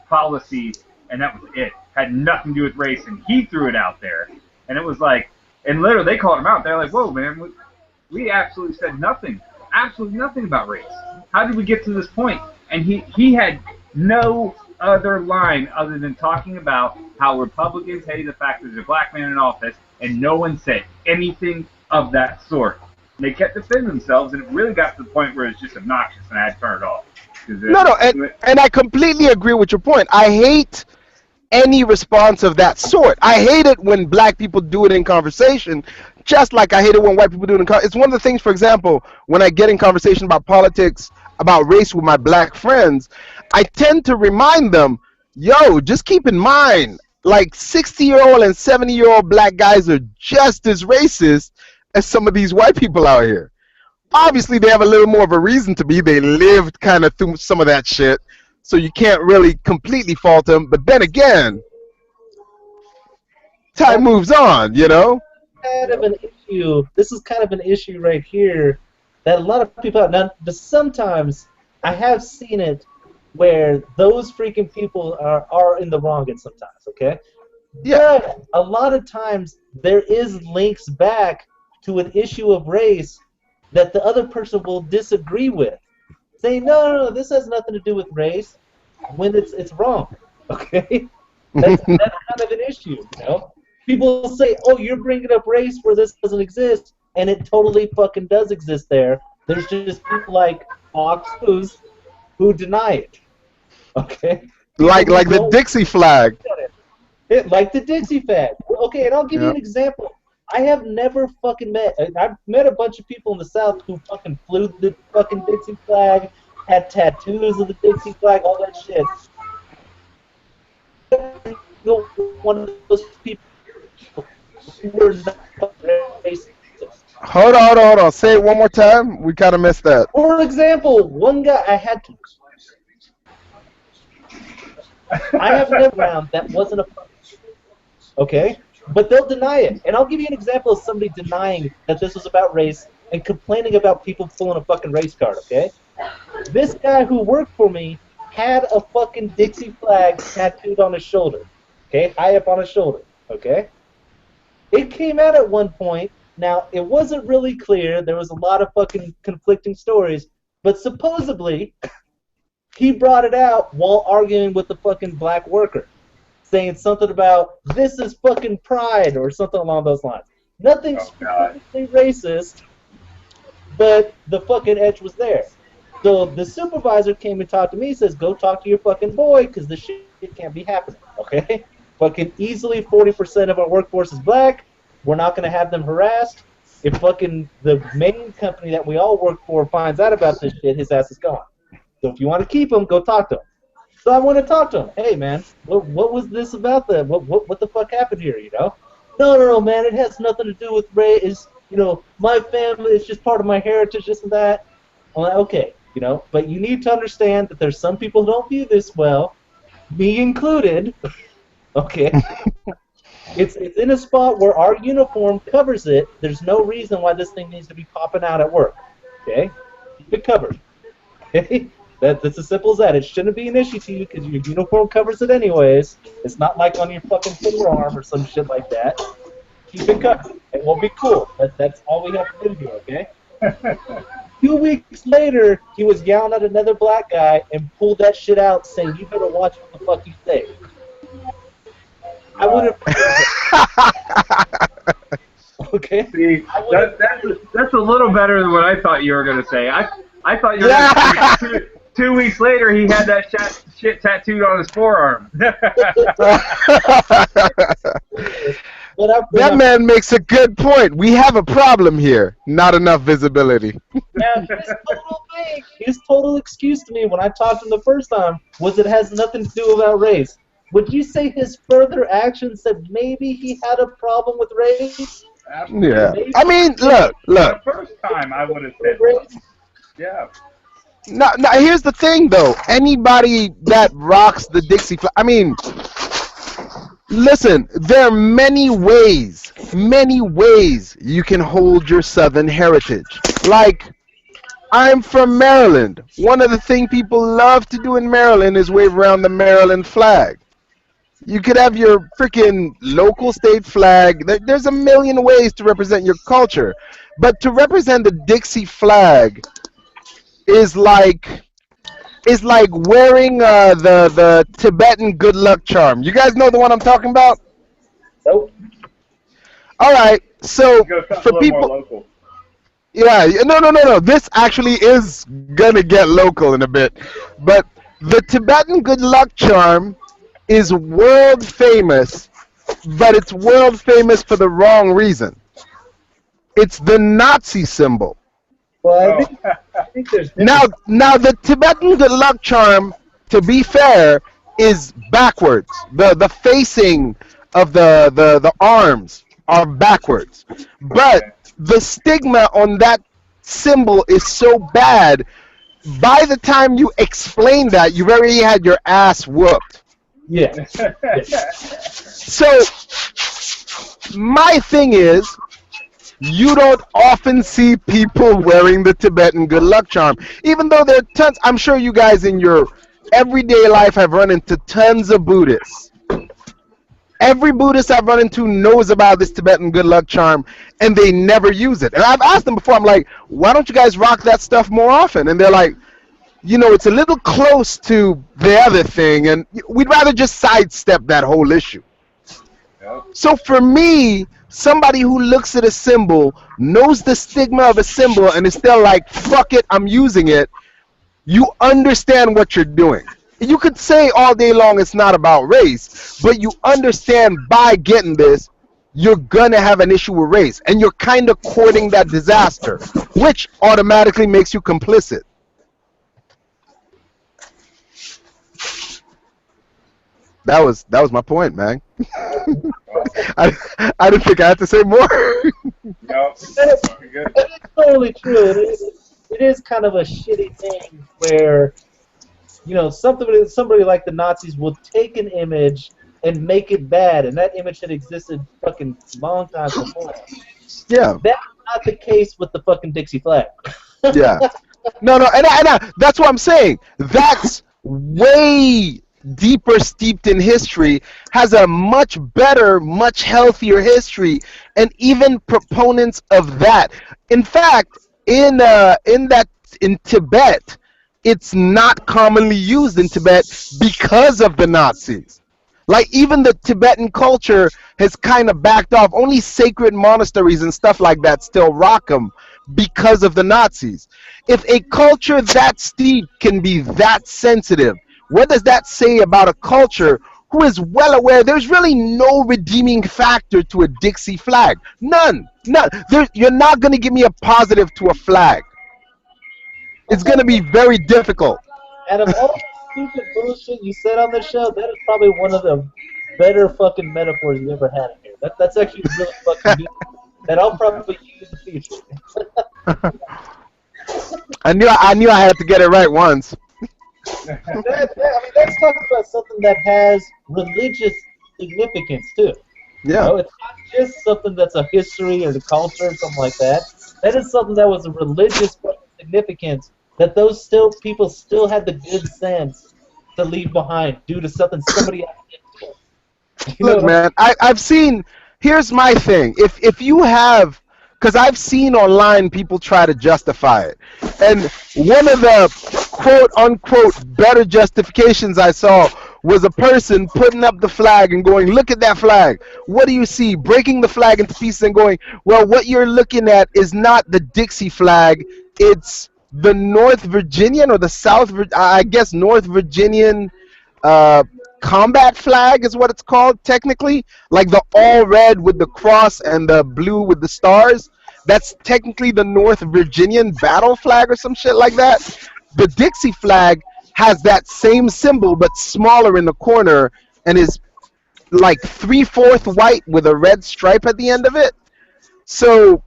policies, and that was it. Had nothing to do with race, and he threw it out there. And it was like, and literally they called him out. They're like, whoa, man, we absolutely said nothing about race. How did we get to this point? And he had no other line other than talking about how Republicans hate the fact there's a black man in office, and no one said anything of that sort. And they kept defending themselves, and it really got to the point where it's just obnoxious, and I had to turn it off. And I completely agree with your point. I hate any response of that sort. I hate it when black people do it in conversation, just like I hate it when white people do it in conversation. It's one of the things, for example, when I get in conversation about politics, about race with my black friends, I tend to remind them, yo, just keep in mind, like 60-year-old and 70-year-old black guys are just as racist as some of these white people out here. Obviously, they have a little more of a reason to be. They lived kind of through some of that shit, so you can't really completely fault them. But then again, time That's moves on, you know? kind of an issue. This is kind of an issue right here that a lot of people have. Now, but sometimes I have seen it where those freaking people are in the wrong at sometimes, okay? Yeah. But a lot of times there is links back to an issue of race that the other person will disagree with, saying, no, this has nothing to do with race, when it's wrong, okay? That's kind of an issue, you know? People say, oh, you're bringing up race where this doesn't exist, and it totally fucking does exist there. There's just people like Fox News who deny it, okay? like People who the don't Dixie flag. like the Dixie flag. Okay, and I'll give you Yeah. an example. I have never fucking met. I've met a bunch of people in the South who fucking flew the fucking Dixie flag, had tattoos of the Dixie flag, all that shit. One of those people who were not racist. Hold on. Say it one more time. We kind of missed that. For example, one guy I have never found that wasn't a. Okay? But they'll deny it. And I'll give you an example of somebody denying that this was about race and complaining about people pulling a fucking race card, okay? This guy who worked for me had a fucking Dixie flag tattooed on his shoulder, okay? High up on his shoulder, okay? It came out at one point. Now, it wasn't really clear. There was a lot of fucking conflicting stories. But supposedly, he brought it out while arguing with the fucking black worker, saying something about, this is fucking pride, or something along those lines. Nothing specifically racist, but the fucking edge was there. So the supervisor came and talked to me, says, go talk to your fucking boy, because this shit can't be happening, okay? Fucking easily 40% of our workforce is black. We're not going to have them harassed. If fucking the main company that we all work for finds out about this shit, his ass is gone. So if you want to keep him, go talk to him. So I want to talk to him. Hey, man, what was this about? What the fuck happened here, you know? No, man, it has nothing to do with race. You know, my family, it's just part of my heritage, this and that. I'm like, okay, you know, but you need to understand that there's some people who don't view this well, me included, okay? It's in a spot where our uniform covers it. There's no reason why this thing needs to be popping out at work, okay? Keep it covered, okay? That's as simple as that. It shouldn't be an issue to you because your uniform covers it anyways. It's not like on your fucking forearm or some shit like that. Keep it covered. It will be cool. That's all we have to do here, okay? 2 weeks later, he was yelling at another black guy and pulled that shit out saying, you better watch what the fuck you say. I would have... Okay? See, that's a little better than what I thought you were going to say. I thought you were going to say 2 weeks later he had that shit tattooed on his forearm. That man makes a good point. We have a problem here. Not enough visibility. Now, his total excuse to me when I talked to him the first time was it has nothing to do about race. Would you say his further actions said maybe he had a problem with race? Yeah. I mean, look. The first time I would have said that. Yeah. Now, here's the thing, though. Anybody that rocks the Dixie flag, I mean, listen, there are many ways you can hold your Southern heritage. Like, I'm from Maryland. One of the things people love to do in Maryland is wave around the Maryland flag. You could have your freaking local state flag. There's a million ways to represent your culture. But to represent the Dixie flag is like wearing the Tibetan good luck charm. You guys know the one I'm talking about? Nope. All right. So for more people, local. yeah, no. This actually is gonna get local in a bit, but the Tibetan good luck charm is world famous, but it's world famous for the wrong reason. It's the Nazi symbol. Well, I think there's Now the Tibetan good luck charm, to be fair, is backwards. The facing of the arms are backwards. But the stigma on that symbol is so bad. By the time you explain that, you've already had your ass whooped. Yeah. So my thing is, you don't often see people wearing the Tibetan good luck charm, even though there are tons. I'm sure you guys in your everyday life have run into tons of Buddhists. Every Buddhist I've run into knows about this Tibetan good luck charm, and they never use it. And I've asked them before, I'm like, why don't you guys rock that stuff more often? And they're like, it's a little close to the other thing, and we'd rather just sidestep that whole issue. So for me, somebody who looks at a symbol, knows the stigma of a symbol, and is still like, fuck it, I'm using it, you understand what you're doing. You could say all day long it's not about race, but you understand by getting this, you're going to have an issue with race. And you're kind of courting that disaster, which automatically makes you complicit. That was my point, man. I didn't think I had to say more. No, It's totally true. It is kind of a shitty thing where, somebody like the Nazis will take an image and make it bad, and that image had existed fucking long time before. Yeah. That's not the case with the fucking Dixie flag. Yeah. No, and that's what I'm saying. That's way deeper steeped in history, has a much better, much healthier history, and even proponents of that. In fact, in Tibet, it's not commonly used in Tibet because of the Nazis. Like, even the Tibetan culture has kind of backed off. Only sacred monasteries and stuff like that still rock them because of the Nazis. If a culture that steep can be that sensitive, what does that say about a culture who is well aware there's really no redeeming factor to a Dixie flag? None. You're not going to give me a positive to a flag. It's going to be very difficult. Out of all the stupid bullshit you said on the show, that is probably one of the better fucking metaphors you ever had in here. That's actually really fucking good. That I'll probably use in the future. I knew I had to get it right once. Let's talk about something that has religious significance too. Yeah. It's not just something that's a history or the culture or something like that. That is something that was a religious significance that those people still had the good sense to leave behind due to something somebody else did. Look, man, I've seen. Here's my thing. If you have, because I've seen online people try to justify it, and one of the quote unquote better justifications I saw was a person putting up the flag and going, look at that flag. What do you see? Breaking the flag into pieces and going, well, what you're looking at is not the Dixie flag. It's the North Virginian or the South, I guess North Virginian combat flag is what it's called technically. Like the all red with the cross and the blue with the stars. That's technically the North Virginian battle flag or some shit like that. The Dixie flag has that same symbol but smaller in the corner and is like 3/4 white with a red stripe at the end of it. So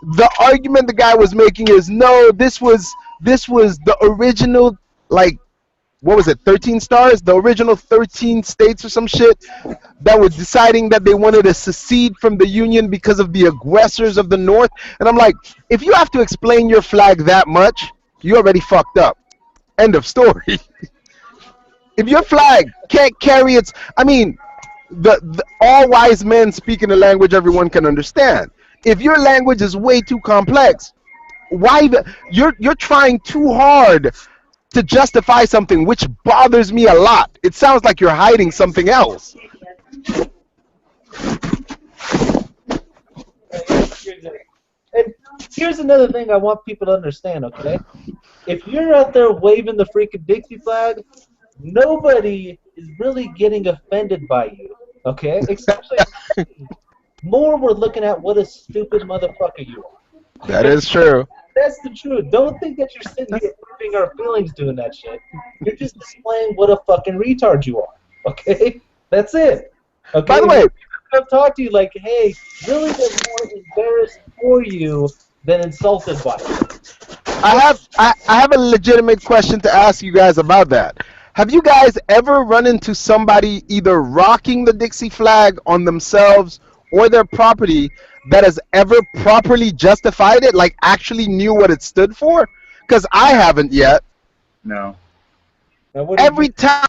the argument the guy was making is, no, this was the original, like, what was it, 13 stars? The original 13 states or some shit that were deciding that they wanted to secede from the Union because of the aggressors of the North. And I'm like, if you have to explain your flag that much, you already fucked up. End of story. If your flag can't carry its, I mean, the all wise men speak in a language everyone can understand. If your language is way too complex, why you're trying too hard to justify something, which bothers me a lot. It sounds like you're hiding something else. And here's another thing I want people to understand, okay? If you're out there waving the freaking Dixie flag, nobody is really getting offended by you, okay? Especially more we're looking at what a stupid motherfucker you are. That is true. That's the truth. Don't think that you're sitting here hurting our feelings doing that shit. You're just displaying what a fucking retard you are. Okay? That's it. Okay? By the way, I've talked to you like, hey, really they're more embarrassed for you than insulted by you. I have a legitimate question to ask you guys about that. Have you guys ever run into somebody either rocking the Dixie flag on themselves or their property that has ever properly justified it, like actually knew what it stood for? Because I haven't yet. No. Now, what do you Every time.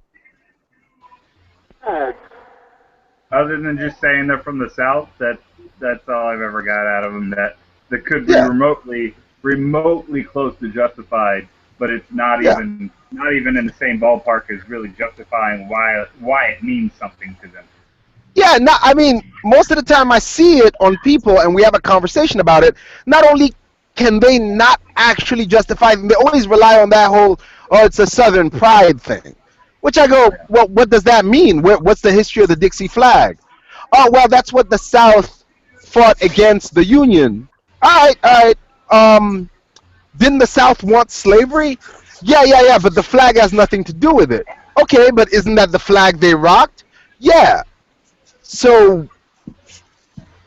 Other than just saying they're from the South, that's all I've ever got out of them. That could be Yeah. remotely close to justified, but it's not Yeah. even in the same ballpark as really justifying why it means something to them. Yeah, I mean, most of the time I see it on people and we have a conversation about it. Not only can they not actually justify it, they always rely on that whole, oh, it's a Southern pride thing. Which I go, well, what does that mean? What's the history of the Dixie flag? Oh, well, that's what the South fought against the Union. All right. Didn't the South want slavery? Yeah, but the flag has nothing to do with it. Okay, but isn't that the flag they rocked? Yeah. So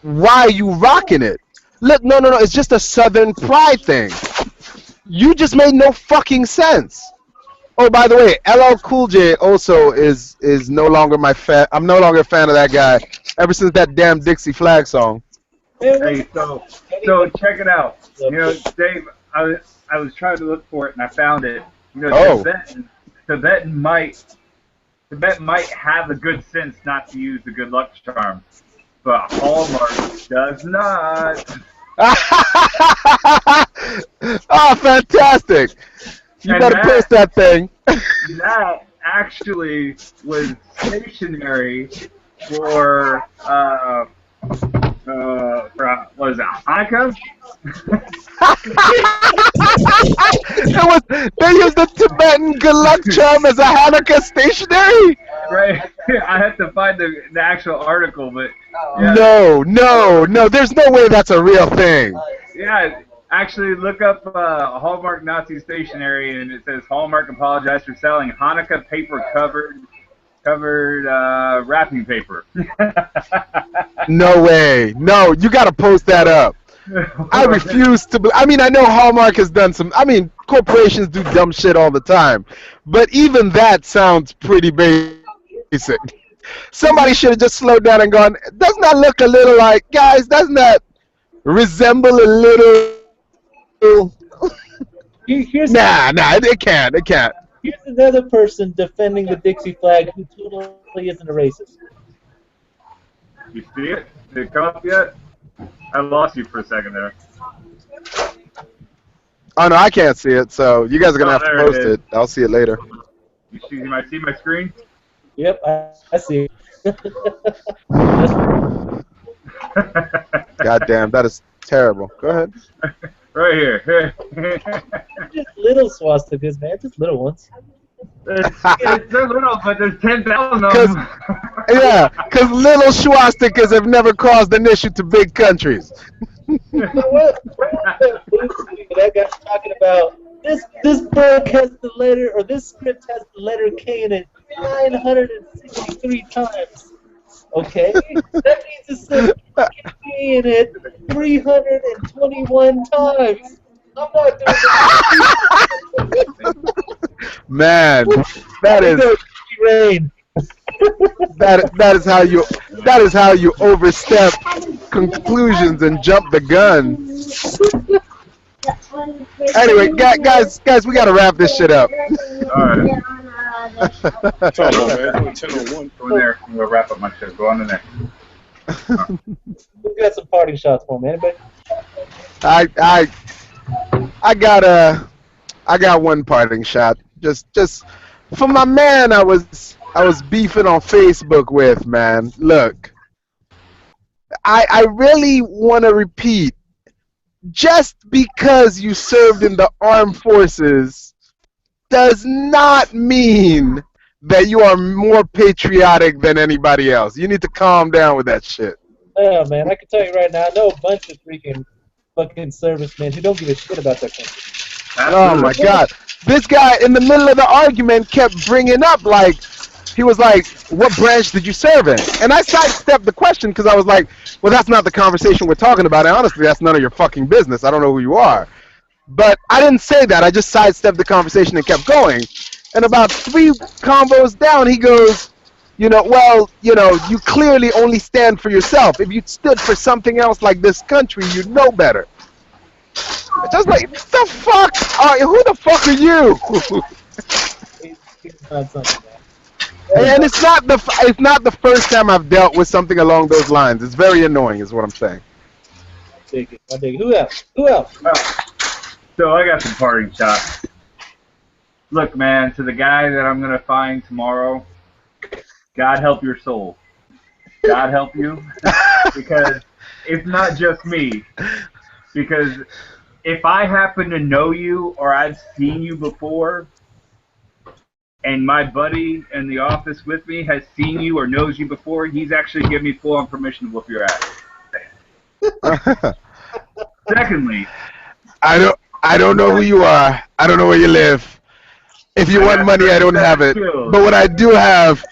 why are you rocking it? Look, no, it's just a Southern pride thing. You just made no fucking sense. Oh, by the way, LL Cool J also is no longer my fan. I'm no longer a fan of that guy ever since that damn Dixie Flag song. Hey, so check it out. You know, Dave, I was trying to look for it and I found it. You know, Oh. Tibet might have the good sense not to use the good luck charm, but Hallmark does not. Oh, fantastic! You And better post that thing. That actually was stationary for what is it, Hanukkah? They used the Tibetan good luck charm as a Hanukkah stationery. Right. I had to find the actual article, but yeah. No. There's no way that's a real thing. Yeah, actually look up Hallmark Nazi stationery, and it says Hallmark apologized for selling Hanukkah paper covered wrapping paper. No way. No, you got to post that up. I refuse to. I mean, I know Hallmark has done some. I mean, corporations do dumb shit all the time, but even that sounds pretty basic. Somebody should have just slowed down and gone, doesn't that look a little like, guys, doesn't that resemble a little? Here's Nah, it can't. Here's another person defending the Dixie flag who totally isn't a racist. You see it? Did it come up yet? I lost you for a second there. Oh no, I can't see it. So you guys are gonna have to there it post is. it. I'll see it later. You might see my screen? Yep, I see. God damn, that is terrible. Go ahead. Right here. Just little swastikas, man. Just little ones. They're little, but there's 10,000 of 'Cause- them. Yeah, because little swastikas have never caused an issue to big countries. What that guy's talking about? This book has the letter, or this script has the letter K in it 963 times. Okay, that means it says K in it 321 times. I'm not doing that. Man, that is Rain. that is how you overstep conclusions and jump the gun. Anyway, guys, we gotta wrap this shit up. Alright. Come on, man. Only 10:01. Go in there. I'm going to wrap up my show. Go on in there. Who's got some parting shots for me? Anybody? I got one parting shot. Just for my man I was beefing on Facebook with, man. Look, I really want to repeat, just because you served in the armed forces does not mean that you are more patriotic than anybody else. You need to calm down with that shit. Yeah, man. I can tell you right now, I know a bunch of freaking fucking servicemen who don't give a shit about their country. Oh my God! This guy in the middle of the argument kept bringing up like he was like, "What branch did you serve in?" And I sidestepped the question because I was like, "Well, that's not the conversation we're talking about. And honestly, that's none of your fucking business. I don't know who you are." But I didn't say that. I just sidestepped the conversation and kept going. And about 3 combos down, he goes, well, you clearly only stand for yourself. If you stood for something else like this country, you'd know better. Just like, the fuck? Who the fuck are you? He's not something, man. And it's not the first time I've dealt with something along those lines. It's very annoying, is what I'm saying. I dig it. Who else? So I got some parting shots. Look, man, to the guy that I'm going to find tomorrow, God help your soul. God help you. Because it's not just me. Because if I happen to know you or I've seen you before, and my buddy in the office with me has seen you or knows you before, he's actually given me full-on permission to whoop your ass. Secondly, I don't know who you are. I don't know where you live. If you want money, I don't have it. But what I do have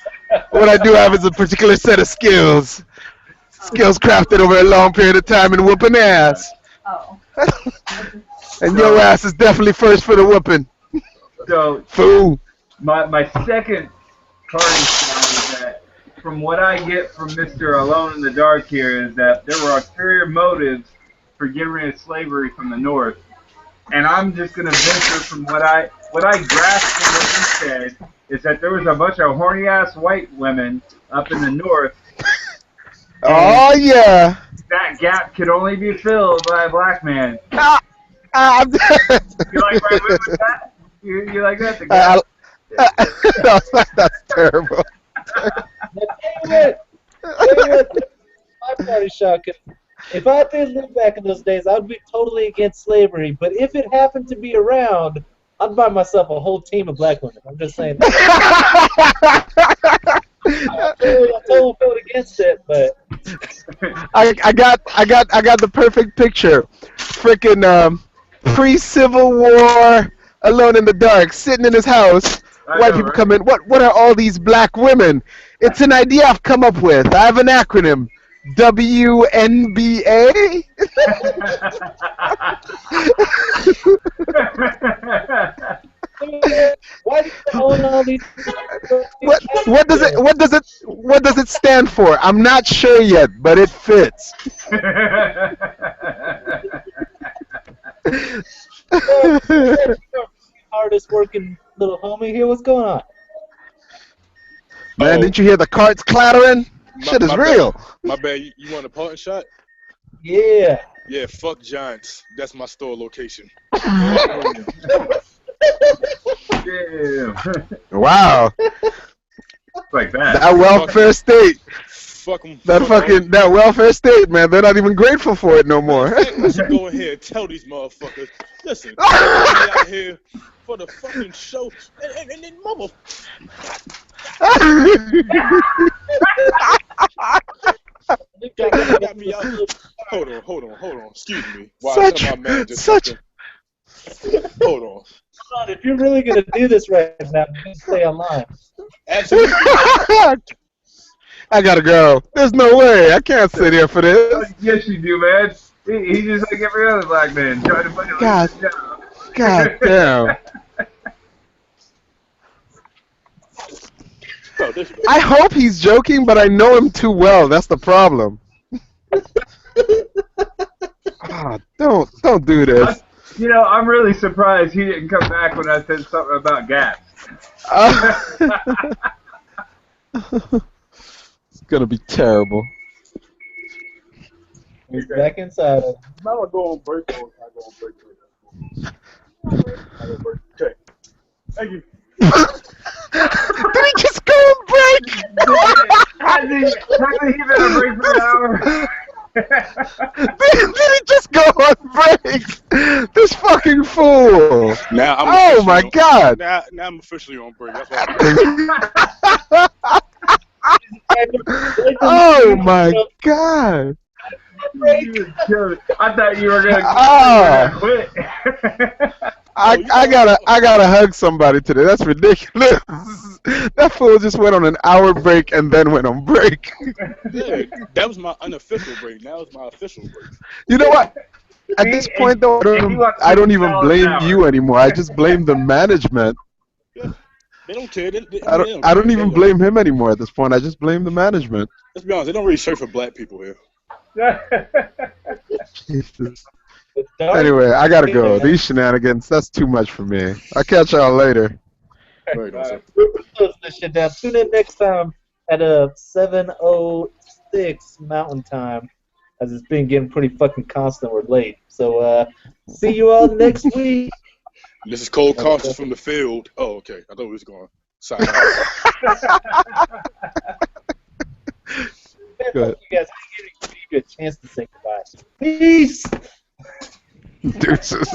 is a particular set of skills. Skills crafted over a long period of time and whooping ass. Oh. And your ass is definitely first for the whooping. So, Fool. my second parting shot is that from what I get from Mr. Alone in the Dark here is that there were ulterior motives for getting rid of slavery from the North. And I'm just going to venture from what I grasped from what he said is that there was a bunch of horny-ass white women up in the North. Oh, yeah. That gap could only be filled by a black man. I'm You like where I went with that? You like that? The gap? That's terrible. David, my party shot. If I did live back in those days, I'd be totally against slavery. But if it happened to be around, I'd buy myself a whole team of black women. I'm just saying. I totally vote against it, but I got the perfect picture. Freaking pre-Civil War, Alone in the Dark, sitting in his house. White people come in. What are all these black women? It's an idea I've come up with. I have an acronym. WNBA? why do you own all these? What does it stand for? I'm not sure yet, but it fits. Hardest working little homie here. What's going on? Man, didn't you hear the carts clattering? Shit is real. My bad. You want a parting shot? Yeah. Yeah, fuck Giants. That's my store location. Yeah. Wow. Like that. That welfare state. Fuck them. That welfare state, man. They're not even grateful for it no more. I should go ahead and tell these motherfuckers. Listen, I'm out here for the fucking show, and then mother. Got me out. Hold on. Excuse me. While I tell my manager something. Hold on. If you're really gonna do this right now, you can stay online. Absolutely. I gotta go. There's no way. I can't sit here for this. Yes, you do, man. He's just like every other black man. Trying to find God damn. I hope he's joking, but I know him too well. That's the problem. Don't do this. You know, I'm really surprised he didn't come back when I said something about gaps. It's gonna be terrible. He's back inside. I'm gonna go on break or I go on break later. I go break. Okay. Thank you. Did he just go on break? Hasn't he been on break for an hour? Did he just go on break? This fucking fool. Now I'm oh my god. Now I'm officially on break. That's why oh my god. I thought you were gonna Oh. quit. I gotta hug somebody today. That's ridiculous. That fool just went on an hour break and then went on break. Yeah, that was my unofficial break. Now it's my official break. You know what? At See, this point, though, and he wants I don't even $50 an blame hour. you anymore. I just blame the management. Yeah, they don't care. I don't even blame him anymore at this point. I just blame the management. Let's be honest. They don't really search for black people here. Jesus. Anyway, I gotta go. These shenanigans, that's too much for me. I'll catch y'all later. Very awesome. We're closing this shit down. Tune in next time at 7:06 Mountain Time, as it's been getting pretty fucking constant. We're late. So see you all next week. This is Cole Carson from the field. Oh, okay. I thought we was going to sign out. Go ahead. You guys, give you a chance to say goodbye. Peace. Deuces.